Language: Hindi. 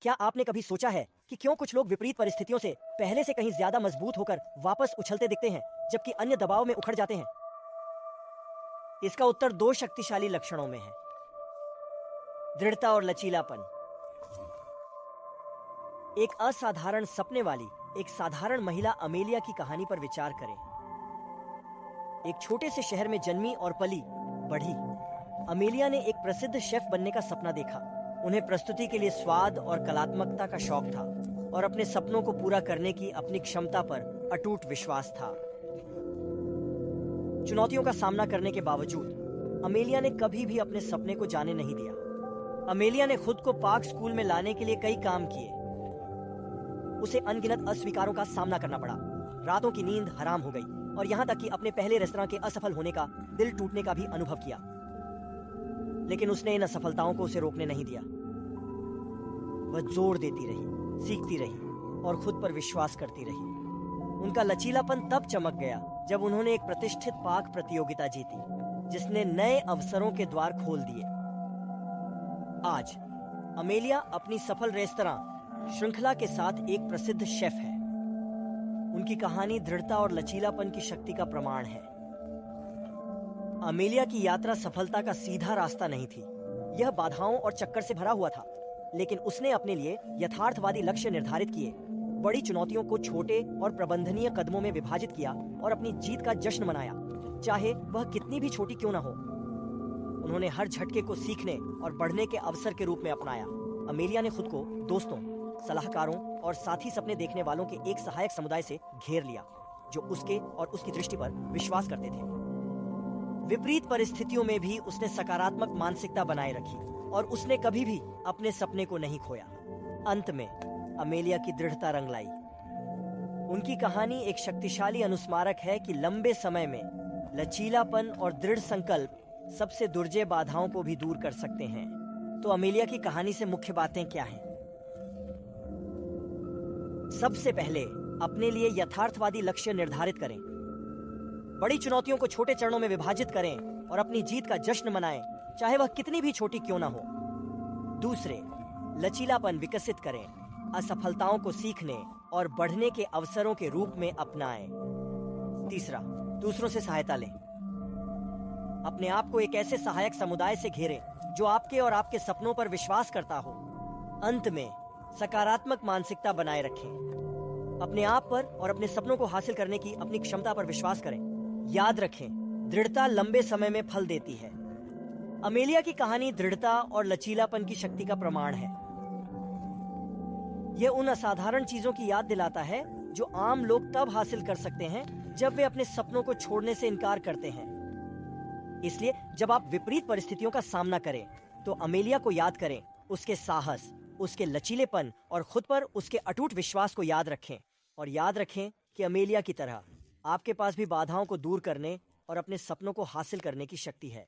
क्या आपने कभी सोचा है कि क्यों कुछ लोग विपरीत परिस्थितियों से पहले से कहीं ज्यादा मजबूत होकर वापस उछलते दिखते हैं, जबकि अन्य दबाव में उखड़ जाते हैं? इसका उत्तर दो शक्तिशाली लक्षणों में है, दृढ़ता और लचीलापन। एक असाधारण सपने वाली एक साधारण महिला अमेलिया की कहानी पर विचार करें। एक छोटे से शहर में जन्मी और पली बढ़ी अमेलिया ने एक प्रसिद्ध शेफ बनने का सपना देखा। उन्हें प्रस्तुति के लिए स्वाद और कलात्मकता का शौक था और अपने सपनों को पूरा करने की अपनी क्षमता पर अटूट विश्वास था। चुनौतियों का सामना करने के बावजूद अमेलिया ने कभी भी अपने सपने को जाने नहीं दिया। अमेलिया ने खुद को पाक स्कूल में लाने के लिए कई काम किए। उसे अनगिनत अस्वीकारों का सामना करना पड़ा, रातों की नींद हराम हो गई और यहाँ तक कि अपने पहले रेस्तरां के असफल होने का, दिल टूटने का भी अनुभव किया। लेकिन उसने इन असफलताओं को उसे रोकने नहीं दिया। वह जोर देती रही, सीखती रही और खुद पर विश्वास करती रही। उनका लचीलापन तब चमक गया जब उन्होंने एक प्रतिष्ठित पाक प्रतियोगिता जीती, जिसने नए अवसरों के द्वार खोल दिए। आज अमेलिया अपनी सफल रेस्तरां श्रृंखला के साथ एक प्रसिद्ध शेफ है। उनकी कहानी दृढ़ता और लचीलापन की शक्ति का प्रमाण है। अमेलिया की यात्रा सफलता का सीधा रास्ता नहीं थी। यह बाधाओं और चक्कर से भरा हुआ था, लेकिन उसने अपने लिए यथार्थवादी लक्ष्य निर्धारित किए, बड़ी चुनौतियों को छोटे और प्रबंधनीय कदमों में विभाजित किया और अपनी जीत का जश्न मनाया, चाहे वह कितनी भी छोटी क्यों ना हो। उन्होंने हर झटके को सीखने और बढ़ने के अवसर के रूप में अपनाया। अमेलिया ने खुद को दोस्तों, सलाहकारों और साथी सपने देखने वालों के एक सहायक समुदाय से घेर लिया, जो उसके और उसकी दृष्टि पर विश्वास करते थे। विपरीत परिस्थितियों में भी उसने सकारात्मक मानसिकता बनाए रखी और उसने कभी भी अपने सपने को नहीं खोया। अंत में अमेलिया की दृढ़ता रंग लाई। उनकी कहानी एक शक्तिशाली अनुस्मारक है कि लंबे समय में लचीलापन और दृढ़ संकल्प सबसे दुर्जय बाधाओं को भी दूर कर सकते हैं। तो अमेलिया की कहानी से मुख्य बातें क्या हैं? सबसे पहले अपने लिए यथार्थवादी लक्ष्य निर्धारित करें। बड़ी चुनौतियों को छोटे चरणों में विभाजित करें और अपनी जीत का जश्न मनाएं, चाहे वह कितनी भी छोटी क्यों ना हो। दूसरे, लचीलापन विकसित करें, असफलताओं को सीखने और बढ़ने के अवसरों के रूप में अपनाएं। तीसरा, दूसरों से सहायता लें। अपने आप को एक ऐसे सहायक समुदाय से घेरें जो आपके और आपके सपनों पर विश्वास करता हो। अंत में सकारात्मक मानसिकता बनाए रखें। अपने आप पर और अपने सपनों को हासिल करने की अपनी क्षमता पर विश्वास करें। याद रखें, दृढ़ता लंबे समय में फल देती है। अमेलिया की कहानी दृढ़ता और लचीलापन की शक्ति का प्रमाण है। यह उन असाधारण चीजों की याद दिलाता है जो आम लोग तब हासिल कर सकते हैं जब वे अपने सपनों को छोड़ने से इनकार करते हैं। इसलिए जब आप विपरीत परिस्थितियों का सामना करें तो अमेलिया को याद करें, उसके साहस, उसके लचीलेपन और खुद पर उसके अटूट विश्वास को याद रखें। और याद रखें कि अमेलिया की तरह आपके पास भी बाधाओं को दूर करने और अपने सपनों को हासिल करने की शक्ति है।